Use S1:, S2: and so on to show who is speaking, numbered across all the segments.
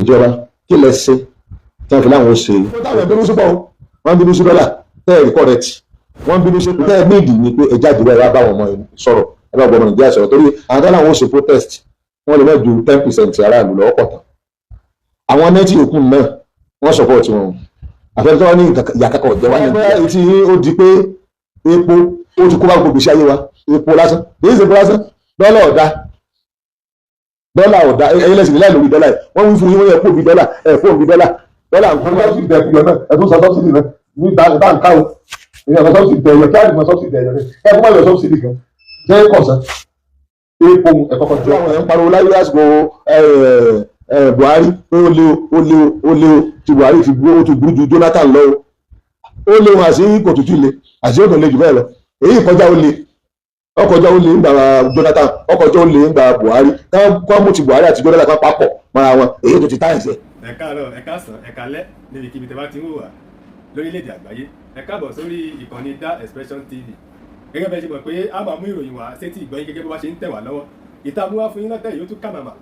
S1: ìjọba kí lẹ ṣe tí wọ́n fi láwọn ó ṣe. táwọn bínú sí pọ̀ wọ́n bínú sí dọ́là tẹ́ ẹ̀rí correct wọ́n bínú sí tẹ́ ẹ̀ nídìí ni pé ẹja ìdìbò ẹ̀rọ báwọn ọmọ sọ̀rọ̀ ẹ bá gbọmọ Nàìjíríà sọ̀rọ̀ torí àwọn táwọn àwọn ó ṣe protest wọ́n lè má ju 10% aráàlú lọ́wọ́ pọ̀ tán àwọn nẹ́tì òkú náà wọ́n support wọn àfẹ́fẹ́ tí wọ́n ní ìyàkàkọ̀ ọ̀jẹ̀ wá ní tí ó di pé epo ó ti kó bá gbogbo iṣẹ́ ayé wa epo lásán èyí ṣe epo lásán dọ́là ọ̀dà ẹlẹ́sìn nílẹ̀ lórí dọ́là wọ́n wí fún yín wọ́n yẹ kó bí dọ́là ẹ̀ fóun bí dọ́là nǹkan sọ́ọ̀sì tẹ̀ ẹ̀kú náà ẹ̀tún sọ sọ́ọ̀sì náà ní báńkà o ìyẹn sọ́ọ̀sì tẹ̀ ẹ̀yọ kí á dìbò sọ́ọ̀sì tẹ̀ ẹ̀yọ ẹ̀ fún ẹ̀yọ sọ́ọ̀sì kan jẹ́ kọ̀ọ̀sán epo ẹ̀kọ́kọ́ tí àwọn ẹ̀ ń pariwo láyé lásìkò Buhari ó lé ti Buhari ti burú ju Jonathan lọ ó lé wọn àti kò tútù le àti ó tó le jù bẹ́ẹ̀ lọ èyí kọjá ó le ọkọjá ó lè ń gbà Jonathan ọkọjá ó lè ń gbà Buhari kọ́ mú ti Buhari àti Jonathan kan papọ̀ mọ́ra wọn èyí tó ti tá ẹ̀sẹ̀.
S2: ẹ káàárọ̀ ẹ káàsán ẹ káalẹ́ níbikíbi tẹ́ bá ti ń wò wá lórílẹ̀‐èdè àgbáyé ẹ káàbọ̀ sórí ìkànnì Da Expression TV gẹ́gẹ́ bẹ́ẹ̀ ṣe mọ̀ pé a máa mú ìròyìn wá sétí ìgbọ́yìn gẹ́gẹ́ bó bá ṣe ń tẹ̀ wá lọ́wọ́ ìta mú wá fún yín lọ́tẹ̀ yóò tún kà màmá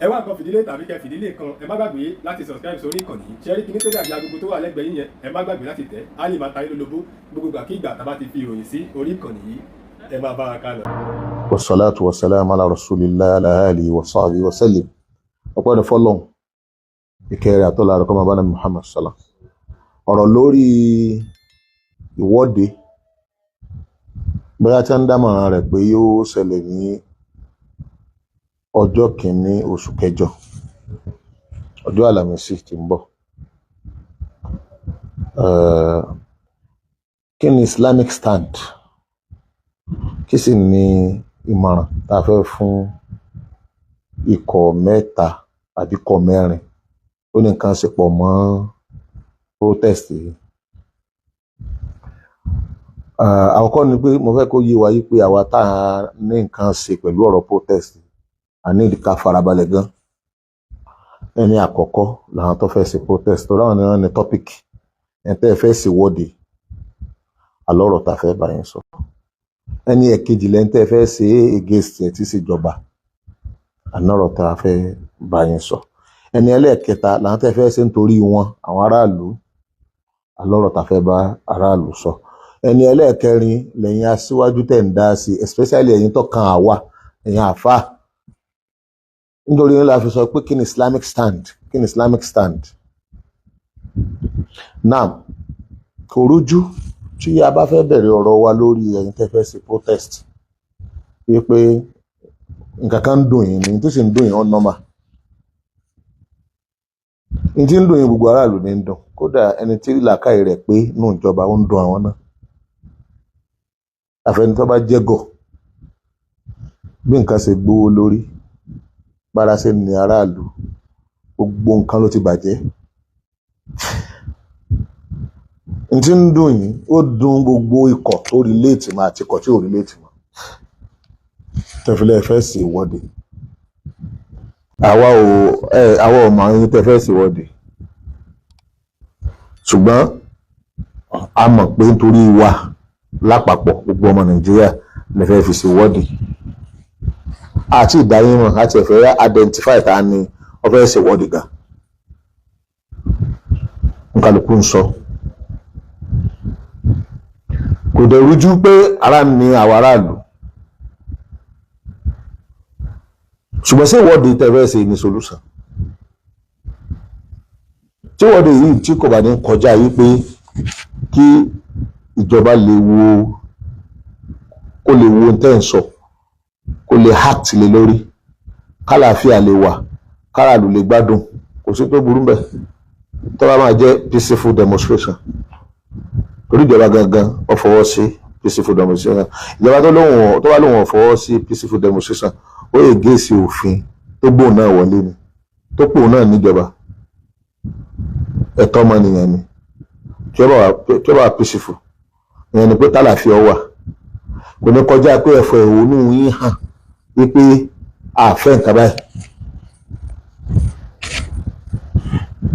S2: ẹ wá nǹkan fìdílé tàbí kẹ fìdílé kan ẹ má gbàgbé láti subscribe sórí ìkànnì ṣẹ́rí kí ní tó dàbí agogo tó wà lẹ́gbẹ̀ẹ́ yín yẹn ẹ má gbàgbé láti tẹ̀ á lè máa ta yín lólobó gbogbo ìgbà kí ìgbà tá a bá ti fi ìròyìn sí orí ìkànnì yìí ẹ máa bá wa ká lọ.
S1: Wassalatu wassalamu ala rasulillah ala alihi wa sahbihi wa sallim ọ̀pọ̀ ẹ̀dẹ̀ fọ́lọ́n ìkẹrẹ àtọ́lá rẹ̀ kọ́mọ bánà Muhammad sallam ọ̀rọ̀ lórí ìwọ́de bóyá tí wọ́n ń dámọ̀ràn rẹ̀ pé yóò ṣẹlẹ̀ ní ọjọ́ kìíní oṣù kẹjọ ọjọ́ àlàmísì tí ń bọ̀ kí ni Islamic stand kí sì ni ìmọ̀ràn tá a fẹ́ fún ikọ̀ mẹ́ta àbí ikọ̀ mẹ́rin ó ní nǹkan ṣe pọ̀ mọ́ protest yìí. Àkọ́kọ́ ni pé mo fẹ́ kó yé wa yí pé àwa tá a ní nǹkan ṣe pẹ̀lú ọ̀rọ̀ protest a ní ká farabalẹ̀ gan. Ẹni àkọ́kọ́ làwọn tó fẹ́ ṣe protest tó ráwọn ni wọ́n ní topic ẹni tẹ́ fẹ́ ṣe wọ́de alọ́rọ̀ tá a fẹ́ bá yín sọ. Ẹni ẹ̀kejì lẹ́ni tẹ́ fẹ́ ṣe against ẹ̀ tí sì jọba ànọ́rọ̀ tá a fẹ́ bá yín sọ. Ẹni ẹlẹ́ẹ̀kẹta làwọn tẹ́ fẹ́ ṣe nítorí wọn àwọn aráàlú alọ́rọ̀ tá a fẹ́ bá aráàlú sọ. Ẹni ẹlẹ́ẹ̀kẹrin lẹ́yìn aṣíwájú tẹ̀ ń dá sí especially ẹ̀yin tó kan àwa ẹ̀yin àfáà nítorí ní la fi sọ pé kí ni Islamic stand kí ni Islamic stand. Now kò rújú tí a bá fẹ́ bẹ̀rẹ̀ ọ̀rọ̀ wa lórí ẹ̀yin tẹ́ fẹ́ ṣe protest yí pé nǹkan kan ń dùn yín ní tó sì ń dùn yín on normal ní tí ń dùn yín gbogbo aráàlú ní ń dùn kódà ẹni tí làákàyè rẹ̀ pé nù ìjọba ó ń dùn àwọn náà àfẹni tó bá jẹ́gọ̀ bí nǹkan ṣe gbówó lórí bára ṣe ní aráàlú gbogbo nǹkan ló ti bàjẹ́ ní tí ń dùn yín ó dùn gbogbo ikọ̀ tó relate mọ́ àti ikọ̀ tí ò relate mọ́ tẹ̀fílẹ̀ fẹ́ sí ìwọ́de àwa ò mọ̀ àwọn tẹ́ fẹ́ sí ìwọ́de ṣùgbọ́n a mọ̀ pé nítorí wa lápapọ̀ gbogbo ọmọ Nàìjíríà lè fẹ́ fi sí ìwọ́de àti ìdáyìmọ̀ àti ẹ̀fẹ́ identify ta ni wọ́n fẹ́ sí ìwọ́de gan nkàlùkù ń sọ kò dẹ̀ rújú pé ara ni àwọn aráàlú ṣùgbọ́n sí ìwọ́de tẹ́fẹ́ sí ní solution tí ìwọ́de yìí tí kò bá ní kọjá yìí pé kí ìjọba lè wo kó lè wo tẹ́ ń sọ kó lè act lé lórí kálàáfíà lè wà káràlú lè gbádùn kò sí tó burú bẹ́ẹ̀ tó bá máa jẹ́ peaceful demonstration torí ìjọba gangan ó fọwọ́ sí peaceful demonstration ìjọba tó bá lóun ò fọwọ́ sí peaceful demonstration ó yẹ gẹ̀ẹ́sì òfin tó gbóhùn náà wọlé ni tó pòun náà níjọba ẹ̀tọ́ ọmọnìyàn ni tí ó bá peaceful ìyẹn ni pé tálàfíà wà kò ní kọjá pé ẹ̀fọ́ ìhónú yín hàn wípé àfẹ́ nǹkan báyìí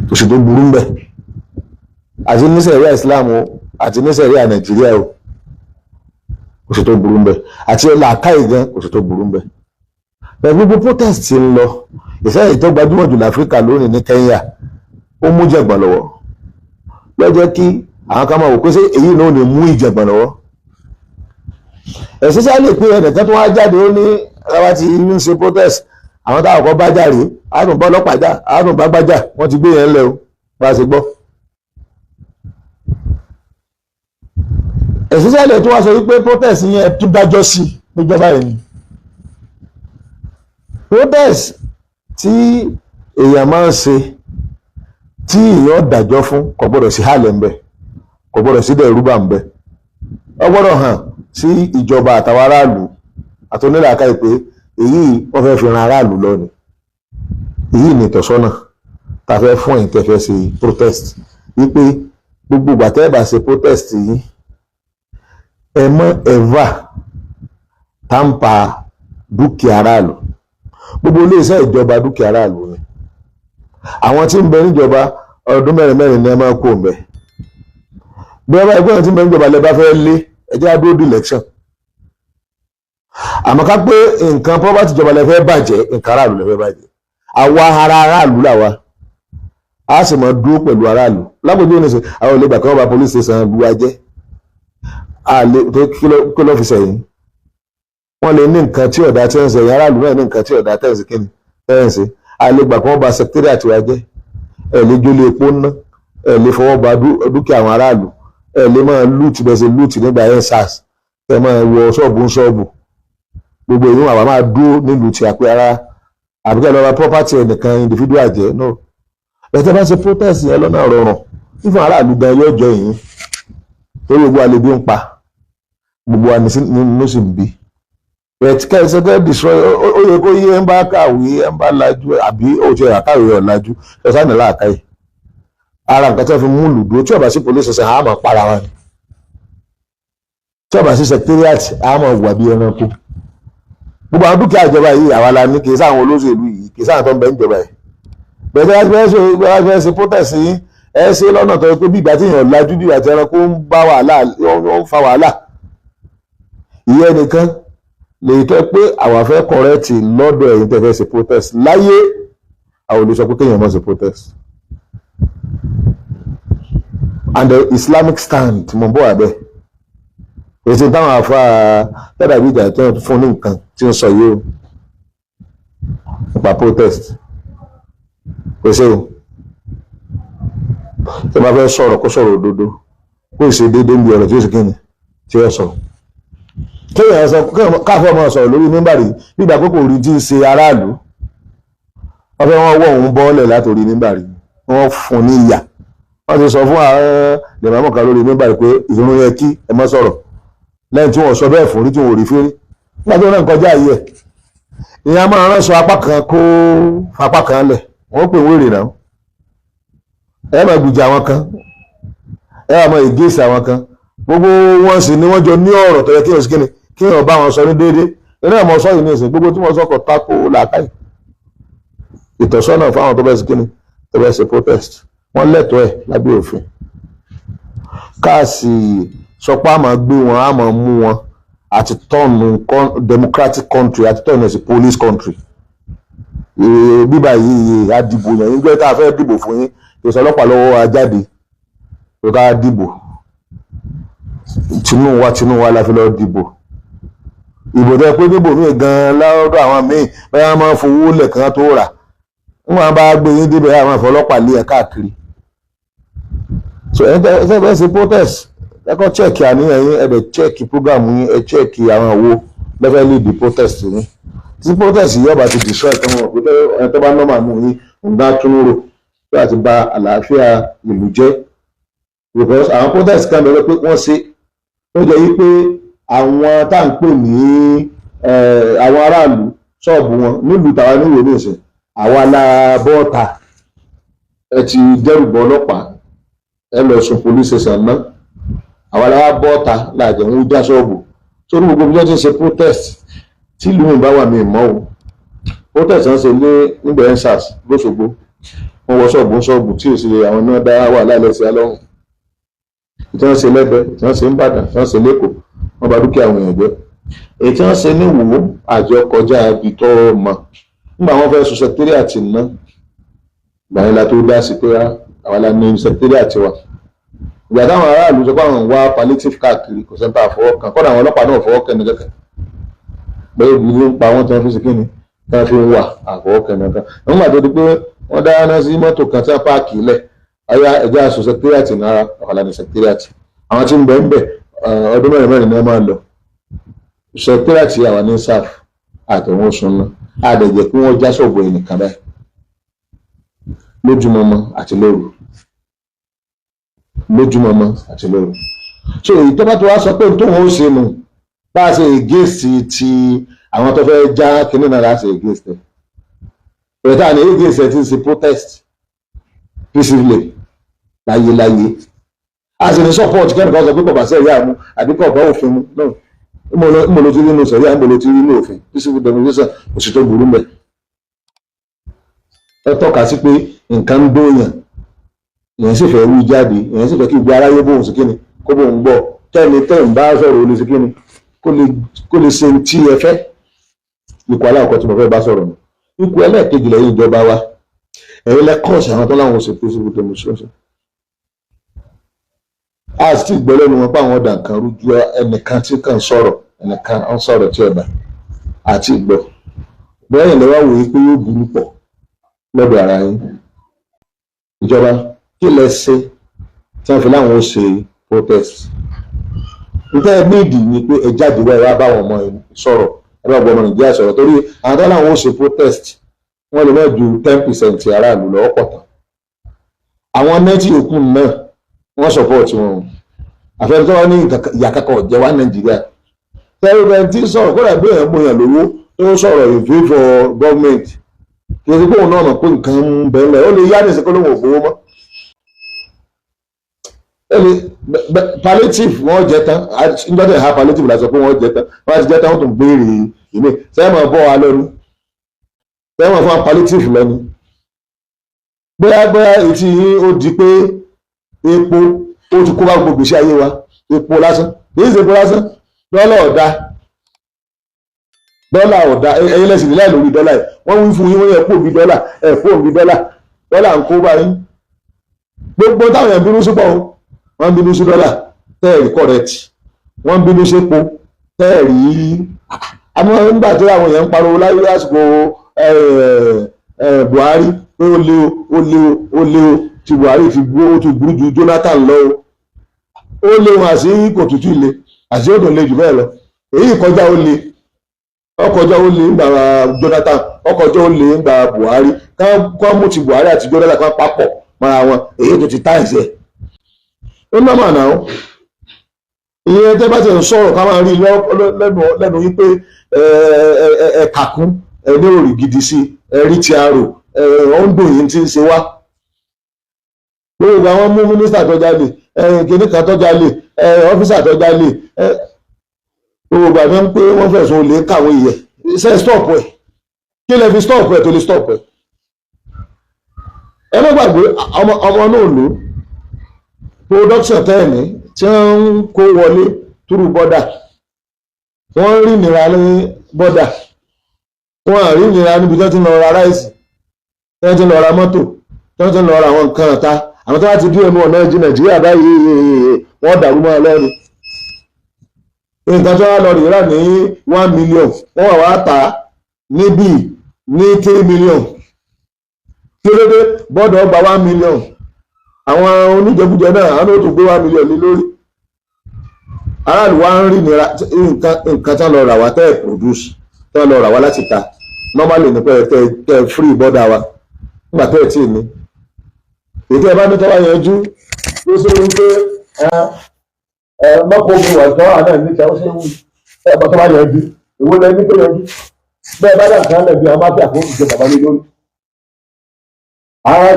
S1: kò sì tó burú ń bẹ̀ àti ní sẹ̀ríà Islam o àti ní sẹ̀ríà Nàìjíríà o kò sì tó burú ń bẹ̀ àti làákàyè gan kò sì tó burú ń bẹ̀ gbogbo protest ti ń lọ ìṣẹ́yìn tó gbajúmọ̀ jù láfíríkà lónìí ní Kenya ó mú jẹ̀gbọ̀n lọ́wọ́ lọ́jọ́ kí àwọn kan máa wò pé ṣé èyí náà ò ní mú ìjẹ̀gbọ̀n lọ́wọ́ ẹ̀sìn sáà lè pé ẹnìkan tó wá jáde ó ní ara ti ń ṣe protest àwọn táwọn kan bá jà rí àádùn bá ọlọ́pàá jà àádùn bá gbájà wọ́n ti gbé yẹn lẹ̀ o bá a ṣe gbọ́. ẹ̀sìn sáà lè tó wá sọ wípé protest yẹn tún dájọ́ sí níjọba yẹn ni protest tí èèyàn máa ń ṣe tí èèyàn dájọ́ fún kò gbọ́dọ̀ sí hàlẹ̀ ń bẹ kò gbọ́dọ̀ sí dẹ̀rúbà ń bẹ ó gbọ́dọ̀ hàn sí ìjọba àtàwọn aráàlú àtọ́nílàáká ìpè èyí wọ́n fẹ́ fi ran aráàlú lọ ni èyí ni ìtọ́sọ́nà tá a fẹ́ fún ẹ̀yin tẹ́ fẹ́ ṣe protest wípé gbogbo ìgbà tẹ́ ẹ bá ṣe protest yìí ẹ mọ́ ẹ̀và tàǹpà dúkìá aráàlú gbogbo iléeṣẹ́ ìjọba dúkìá aráàlú ni àwọn tí ń bẹ níjọba ọdún mẹ́rin mẹ́rin ni ẹ máa kó ń bẹ bí wọ́n bá ẹgbẹ́ tí ń bẹ níjọba lẹ bá fẹ́ lé ẹjẹ́ àdúró di election àmọ́ ká pé nǹkan property ìjọba lẹ fẹ́ bàjẹ́ nǹkan aráàlú lẹ fẹ́ bàjẹ́ àwa ara aráàlú làwa a sì máa dúró pẹ̀lú aráàlú lápòjú ní sè àwọn olè gbà kí wọ́n bá police station lu ajẹ́ àlè tó kí ló fi sẹ́yìn wọ́n lè ní nǹkan tí ọ̀dà tẹ́ ń sẹ́yìn aráàlú náà ní nǹkan tí ọ̀dà tẹ́ ń sẹ́ kíni tẹ́ ń sẹ́ àlè gbà kí wọ́n bá secretariat wa jẹ́ ẹ̀ lè jólè epo ná ẹ̀ lè fọwọ́ ba dúkìá àwọn aráàlú ẹ̀ lè máa lúùtì bẹ́ẹ̀ ṣe lúùtì nígbà ẹ̀ SARS ẹ̀ máa wọ ṣọ́ọ̀bù gbogbo èyí àwa máa dúró nílùú tí a pé ara àbíkẹ́ lọ́ra property ẹnìkan individual jẹ́ no ẹ̀tẹ́ bá ṣe protest yẹn lọ́nà rọrùn fífún aráàlú gan yóò jọ yìí tó gbogbo àlebi ń pa gbogbo wa ní sì ń bí ẹ̀tíkẹ́ ìṣẹ́gẹ́ destroy ó yẹ kó yé ẹ̀ ń bá kàwé ẹ̀ ń bá lajú àbí òtí àkàwé ọ̀làjú ẹ̀sán ní láàkáyè ara nǹkan tó fi mú lùdó tí ọba sí police ṣẹṣẹ àmọ́ para wa ni tí ọba sí secretariat àmọ́ wà bí ẹranko gbogbo àwọn dúkìá ìjọba yìí àwa la ní kì í sáwọn olóṣèlú yìí kì í sáwọn tó ń bẹ níjọba yìí bẹ́ẹ̀ tí wọ́n fẹ́ ṣe protest yìí ẹ ṣe lọ́nà tó yẹ pé bí ìgbà tí èèyàn lajú bí ìgbà tí ẹranko ń bá wàhálà ó ń fa wàhálà ìyẹn nìkan lè tọ́ pé àwa fẹ́ kọ̀rẹ́tì lọ́dọ̀ ẹ̀yin tẹ́ fẹ́ ṣe protest láyé àwọn olè sọ pé kéèyàn má ṣe protest and the Islamic stand mọ̀ bọ́ àbẹ́ èsì táwọn àfa tẹ́lẹ̀ bí ìjà tó fún ní nǹkan tí ń sọ yìí o nípa protest kò ṣe o tí wọ́n bá fẹ́ sọ̀rọ̀ kó sọ̀rọ̀ òdodo kó ṣe déédéé ń bí ọ̀rọ̀ tí ó sì kíni tí ó sọ kéèyàn sọ káfọ́ ọmọ sọ̀rọ̀ lórí mímbàrí nígbà pé kò rí tí ń ṣe aráàlú wọ́n fẹ́ wọ́n wọ́ òun bọ́ọ̀lẹ̀ látòrí mímbàrí wọ́n fún ní ìyà wọ́n ti sọ fún ààrẹ lèmọ́mọ́ kan lórí mímbàrí pé ìrun yẹ kí ẹ má sọ̀rọ̀ lẹ́yìn tí wọ́n sọ bẹ́ẹ̀ fún rí tí wọ́n rí fẹ́rí nígbà tí wọ́n náà kọjá yìí ẹ̀ ìyẹn a máa rán sọ apá kan kó fapá kan lẹ̀ wọ́n pè wéèrè náà ẹ máa gbìjà àwọn kan ẹ máa ègéèsì àwọn kan gbogbo wọn sì ni wọ́n jọ ní ọ̀rọ̀ tó yẹ kí wọ́n sì kíni kí wọ́n bá wọn sọ ní déédéé eré ẹ̀mọ́ sọ yìí ní ìsìn gbogbo tí wọ́n sọ kọ̀ tako làákàyè ìtọ́sọ́nà fáwọn tó bẹ́ẹ̀ sí kíni tó bẹ́ẹ̀ sí protest wọ́n lẹ́tọ̀ọ́ ẹ̀ lábẹ́ òfin káàsì sọ pé a máa gbé wọn a máa mú wọn àti tọ́ọ̀nù democratic country àti tọ́ọ̀nù ẹ̀sìn police country bíbá yìí àdìbò yẹn nígbà tá a fẹ́ dìbò fún yín ìsọlọ́pàá lọ́wọ́ wa jáde tó ká dìbò tinúwa la fi lọ dìbò ìbò tẹ pé níbò míì gan-an lọ́dọ̀ àwọn míì bẹ́ẹ̀ wọ́n máa fowó lẹ̀kan tó rà wọ́n bá gbé yín débẹ̀ àwọn ìfọlọ́pàá lé ẹ̀ káàkiri so ẹ̀ fẹ́ ṣe protest ẹ̀kọ́ chẹ́ẹ̀kì àníyàn yín ẹ̀dẹ̀ chẹ́ẹ̀kì program yín ẹ̀ chẹ́ẹ̀kì àwọn owó lẹ́fẹ̀ẹ́ lead the protest yín tí protest yìí ọba ti destroy ẹ̀tọ́ wọn pé ẹ̀ tó bá nọ́mà mú yín ǹgbà túnúrò bí àti bà àlàáfíà ìlú jẹ́ because àwọn protest kan bẹ̀rẹ̀ pé wọ́n ṣe ó jẹ́ yí pé àwọn tá à ń pè ní àwọn aráàlú ṣọ́ọ̀bù wọn nílùú tàwa níwèé ní ìsìn àwa la bọ́ọ̀ta ẹ ti dẹ́rùbọ̀ ọlọ́pàá ẹ lọ sùn police station náà àwa la bọ́ọ̀ta láàjẹ̀ ń já ṣọ́ọ̀bù sórí gbogbo bí wọ́n ti ṣe protest tí ìlú mi bá wà mí mọ́ o protest ń ṣe nígbà ensars lọ́sọ̀gbó wọ́n wọ ṣọ́ọ̀bù tí ò sí àwọn náà dá wà láìlẹ̀ sí alọ́run tí wọ́n ṣe lẹ́bẹ̀ẹ́ tí wọ́n ṣe ń bàdàn tí wọ́n ṣe lẹ́kọ̀ọ́ wọ́n bá dúkìá àwọn èèyàn jẹ́ èyí tí wọ́n ṣe ní Ìwó àjọ kọjá ibi tó mọ nígbà wọ́n fẹ́ sọ sẹkítẹ́rìàtì ná ìgbà yẹn la tó dá sí pé àwa la ní sẹkítẹ́rìàtì wa ìgbà táwọn aráàlú sọ pé àwọn ń wá palliative káàkiri kò sẹ́ńtà àfọwọ́kàn kọ́dà àwọn ọlọ́pàá náà fọwọ́kàn ní kẹ̀kẹ́ pé ibi ló ń pa wọ́n tí wọ́n fi ṣe kíni tí wọ́n fi ń wà àfọwọ́kàn nìkan nígbà tó di pé wọ́n dáná sí mọ́tò kan tí wọ́n páàkì ilẹ̀ ọ̀yá ẹ̀jẹ̀ àṣọ sẹkítẹ́rìàtì náà ọ̀la ní sẹkítẹ́rìàtì àwọn tí ń bẹ̀ ń bẹ̀ ọdún mẹ́rin mẹ́rin ni wọ́n máa ń lọ sẹkítẹ́rìàtì àwọn ní sáf àtẹ̀wọ̀n oṣù náà àdẹ̀jẹ̀ pé wọ́n já ṣọ́ọ̀bù ẹnìkan báyìí lójúmọmọ àti lóru lójúmọmọ àti lóru so ìjọba tó wá sọ pé tóun ó ṣe nù bá a ṣe ègéèsì ti àwọn tó fẹ́ já kínní náà láti ègéèsì ìrètá ni ègéèsì ti ń ṣe protest peacefully láyéláyé a sì ní support kẹ́nìkan sọ pé kò bá sẹ́yà mu àbí kò bá òfin mu náà mo lo ti rí inú sẹ̀ríà mo lo ti rí inú òfin peaceful demonstration kò sì tó burú mẹ́ ẹ tọ́ka sí pé nǹkan ń dóyàn èèyàn sì fẹ́ wí jáde èèyàn sì fẹ́ kí gbogbo aráyé bóun sí kíni kó bóun gbọ́ kẹ́ni tẹ́ ń bá sọ̀rọ̀ olè sí kíni kó lè ṣe tí ẹ fẹ́ ipò aláwọ̀kọ́ tí mo fẹ́ bá sọ̀rọ̀ nù ipò ẹlẹ́ẹ̀kejì lẹ́yìn ìjọba wa ẹ̀yin lẹ́kọ̀ọ̀sì àwọn tó láwọn ṣe peaceful demonstration a sì gbọ́ lẹ́nu wọn pé àwọn ọ̀dà nǹkan rújú ẹnìkan tí kàn sọ̀rọ̀ ẹnìkan ń sọ̀rọ̀ tí ẹ̀ bá àti ìgbọ́ bẹ́ẹ̀ yẹn lọ́wọ́ wòye pé yóò burú pọ̀ lọ́dọ̀ ara yín ìjọba kí lẹ ṣe tí wọ́n fi láwọn ó ṣe protest nítorí ẹ nídìí ni pé ẹ jáde wá ẹ wá báwọn ọmọ sọ̀rọ̀ ẹ bá gbọ́ ọmọ Nàìjíríà sọ̀rọ̀ torí àwọn tó láwọn ó ṣe protest wọ́n lè má ju 10% aráàlú lọ́wọ́ pọ̀ tán àwọn nẹ́tì òkú náà wọ́n support wọn àfẹ́rẹ́ tó wọ́n ní ìyá kankan jẹ́ wá Nàìjíríà tẹ́lifẹ̀ tí sọ̀rọ̀ kó dàbí èèyàn gbóyàn lówó tó sọ̀rọ̀ in favour government kì í ṣe pé òun náà mọ̀ pé nǹkan ń bẹ̀ lẹ̀ ó lè yá ní ìsìnkú lóhùn ògbówó mọ́ palliative wọ́n jẹ tán nígbàdàn ìhà palliative la sọ pé wọ́n jẹ tán wọ́n ti jẹ tán wọ́n tún béèrè ìmí sẹ́yìn máa bọ́ wa lẹ́nu sẹ́yìn máa fún palliative lẹ́nu bóyá etí ó di pé epo ó ti kó bá gbogbo ìgbésí ayé wa epo lásán kì í ṣe epo lásán dọ́là ọ̀dà ẹ̀yin lẹ́sìn nílẹ̀ lórí dọ́là yìí wọ́n wí fún yín wọ́n yẹ kó bí dọ́là kó bí dọ́là ń kó báyìí gbogbo táwọn èèyàn bínú sí pọ̀ wọ́n bínú sí dọ́là tẹ́ẹ̀rí correct wọ́n bínú sí epo tẹ́ẹ̀rí àmọ́ nígbà tí àwọn èèyàn ń pariwo láyé lásìkò Buhari pé ó lé o tí Buhari fi gbó ó tún burú ju Jonathan lọ ó lé wọn àti kò tútù le àti ó dùn lé jù bẹ́ẹ̀ lọ èyí kọjá ó le ọkọjọ́ ó lè ń gbà Jonathan ọkọjọ́ ó lè ń gbà Buhari kán mú ti Buhari àti Jonathan kan papọ̀ mọ́ra wọn èyí tó ti táìsì ẹ̀ ó nọ́mà náà ìyẹn tẹ́ bá ti ń sọ̀rọ̀ ká máa rí lẹ́nu wípé ẹ̀ka kún ní òrì gidi sí ẹ̀rí ti àrò ọ̀ǹdò yìí ti ń ṣe wá gbogbo àwọn mú mínísítà tó jalè kìnnìkan tó jalè ọ́fíìsà tó jalè gbogbo àgbẹ̀ ń pé wọ́n fẹ̀sùn olè kàwé yẹ ṣe stop ẹ̀ kí lè fi stop ẹ̀ tó lè stop ẹ̀ ẹ má gbàgbé ọmọ náà lò production tẹ́ẹ̀ní tí wọ́n ń kó wọlé túrú bọ́dà wọ́n rí nira ní bọ́dà wọ́n rí nira níbi tí wọ́n ti lọ ra ráìsì tí wọ́n ti lọ ra mọ́tò tí wọ́n ti lọ ra àwọn nǹkan ọ̀tá àwọn tó bá ti dúró ẹnu ọ̀nà ẹ̀jẹ̀ Nàìjíríà báyìí wọ́n dàrú mọ́ ọ lọ́rùn nǹkan tó wá lọ rírà ní 1 million wọ́n wà wá tà níbí ní 3 million kí ló dé bọ́ọ̀dù ọgbà 1 million àwọn oníjẹkújẹ náà àwọn ó tún gbé 1 million ní lórí aráàlú wa ń rí nira nǹkan tán lọ rà wá tẹ́ ẹ̀ produce tán lọ rà wá láti ta normally ní pẹ́ tẹ́ free border wa nígbà tẹ́ ẹ̀ tí ì ní èyí tẹ́ ẹ bá ní tọ́wọ́ yanjú ó ṣe wípé mọ́kò ogun wà sọ́wọ́ àná níta ó ṣe wù ẹ̀bọ̀ tó bá yanjú ìwé lẹ ní pé yanjú bẹ́ẹ̀ bá dàn kan lẹ̀bi àwọn máfíà kó ìjọ bàbá lé lórí. ara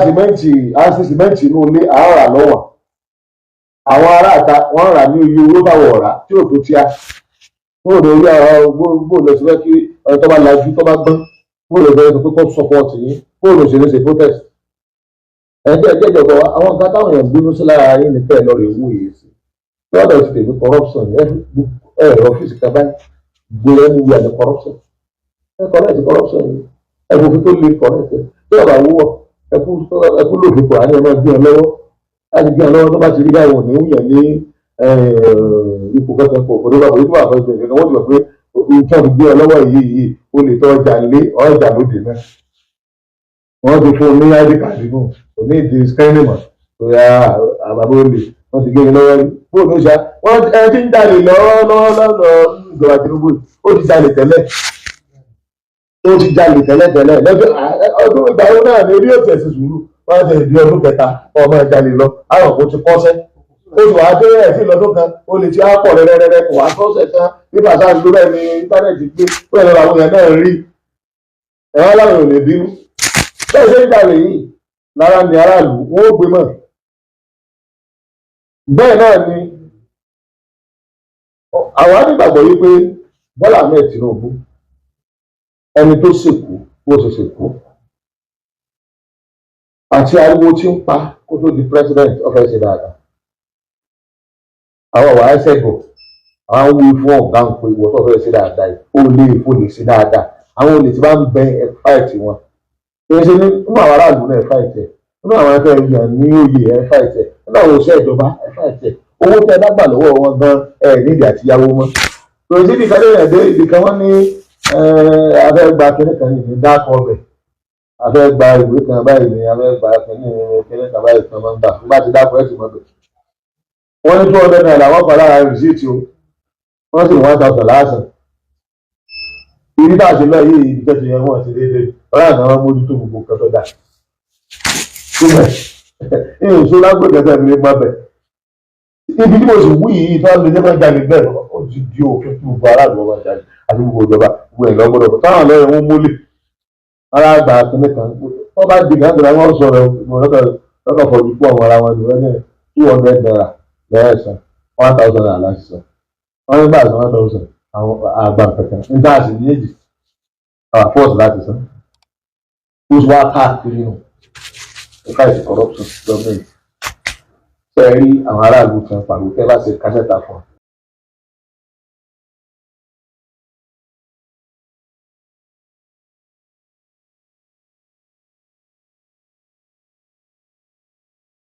S1: sìmẹ́ǹtì inú ilé àwọn rà lọ́wọ́ àwọn aráàta wọ́n rà ní iye owó báwọ̀ ọ̀rá tí ò tó tíá fún òde orí àwọn gbogbo lọ sí fẹ́ kí ọ̀rẹ́ tó bá lajú tó bá gbọ́n fún òde bẹ́ẹ̀ tó pé kó sọpọ́ọ̀tì yín fún òde òṣèlú ṣe protest. ẹgbẹ́ ìjọba àwọn nǹkan táwọn èèyàn gbínú sí lára yín ní pẹ́ẹ́ lọ́rọ̀ ewu yìí sí lọ́dọ̀ ti tèmi corruption ẹ̀rọ ọ́fíìsì kan báyìí gbèrè ní ìyá ní corruption ẹ correct corruption yìí ẹ kò fi tó lè correct tí ọba wúwọ ẹ kú lòdì kọ àní ẹ máa gbé ọ lọ́wọ́ láti gbé ọ lọ́wọ́ tó bá ti rí báyìí òní ń yẹ ní ipò kẹkẹ kò kò nígbà pẹ̀lú àwọn ọ̀gbìn ìgbà wọ́n ti mọ̀ pé nǹkan fi gbé ọ lọ́wọ́ yìí o lè tọ́ ọjà lé ọjà lóde náà wọ́n ti fún un ní id card nù òní ìdí scanning mọ̀ tó yà àbábọ̀ olè wọ́n ti gé mi lọ́wọ́ fóònù ó ṣá wọ́n ti ń jalè lọ́wọ́ ìjọba Tinubu ó ti jalè tẹ́lẹ̀ lọ́jọ́ ọdún ìgbà wo náà ní orí òtí ẹ̀sìn sùúrù wọ́n ti di ọdún kẹta ọmọ ìjalè lọ àwọn kò ti kọ́sẹ́ ó ti wàá dé ẹ̀sìn lọ́dún kan ó lè ti á pọ̀ rẹ́rẹ́rẹ́ kò wá kọ́sẹ̀ kan bí bàtà ń lóra ẹni íńtánẹ́ẹ̀tì gbé pẹ̀lú àwọn èèyàn náà rí ẹ̀rọ aláwọ̀ ò lè bínú bẹ́ẹ̀ ṣe ń jalè yìí lára ni aráàlú wọ́n ó gbé mọ́ bẹ́ẹ̀ náà ni àwọn anígbàgbọ́ yìí pé Bọ́lá Ahmed Tinubu ẹni tó ṣèkú bó ṣe ṣèkú àti ariwo tí ń pa kó tó di president ọ̀fẹ́ ṣe dáadáa àwọn wàá ẹsẹ̀ bọ̀ àwọn wí fún ọ̀gá ń pe ìwọ tó fẹ́ ṣe dáadáa yìí ó lè fò lè ṣe dáadáa àwọn olè tí bá ń bẹ ẹ fáìtì wọn kì í ṣe nínú àwọn aráàlú náà ẹ fáìtì ẹ nínú àwọn akẹ́kọ̀ọ́ yàn ní oyè ẹ fáìtì ẹ nínú àwọn òṣìṣẹ́ ìjọba ẹ fáìtì ẹ owó tẹ bá gbà lọ́wọ́ wọn gan ẹ nídìí àti yáwó mọ́ kò sí ibìkan lè rìn dé ibìkan wọn ní abẹ́ gba kíní kan ní dáàkọ ọbẹ̀ abẹ́ gba ìwé kan báyìí ní abẹ́ gba kíní kan báyìí kan máa ń gbà fún bá ti dáàkọ ẹ̀ sì mọ́ bẹ̀. wọ́n ní 200 naira wọ́n pa lára rìsíìtì o wọ́n sì 1000 láàsán ibi tá a ṣe lọ yìí ibi tẹ́sí yẹn wọ́n ti déédéé ọ̀rẹ́ àná wọn mójútó gbogbo kẹtọ́ dà síbẹ̀ ní ìṣó lágbègbè tẹ̀ fi lè gbọ́ bẹ̀ ibi tí mo sì wú yìí tó ń lè jẹ́ jáde bẹ́ẹ̀ ó ti di òfin fún gbogbo aráàlú ọba jáde àti gbogbo ìjọba gbogbo ẹ̀ lọ́gbọ́dọ̀ táwọn lọ́yẹ̀ wọn mólè ara àgbà kìnìún kan wọ́n bá di gàdúrà wọn sọ̀rọ̀ lọ́kọ̀ fọ̀jú fún àwọn ará wọn ní wọ́n ní 200 naira lẹ́ẹ̀sán 1000 naira láṣìṣàn wọ́n ní gbàgbọ́ 1000 àwọn àgbà kankan ní dáàsì ní èjì àwọn fọ́ọ̀sì láti san ó sì wá káàkiri nù ẹ̀ka ìsìn corruption gọ́ọ̀mẹ̀ntì fẹ́ẹ́ rí àwọn aráàlú kan pàrọ̀ tẹ́ bá ṣe kásẹ̀tà fún un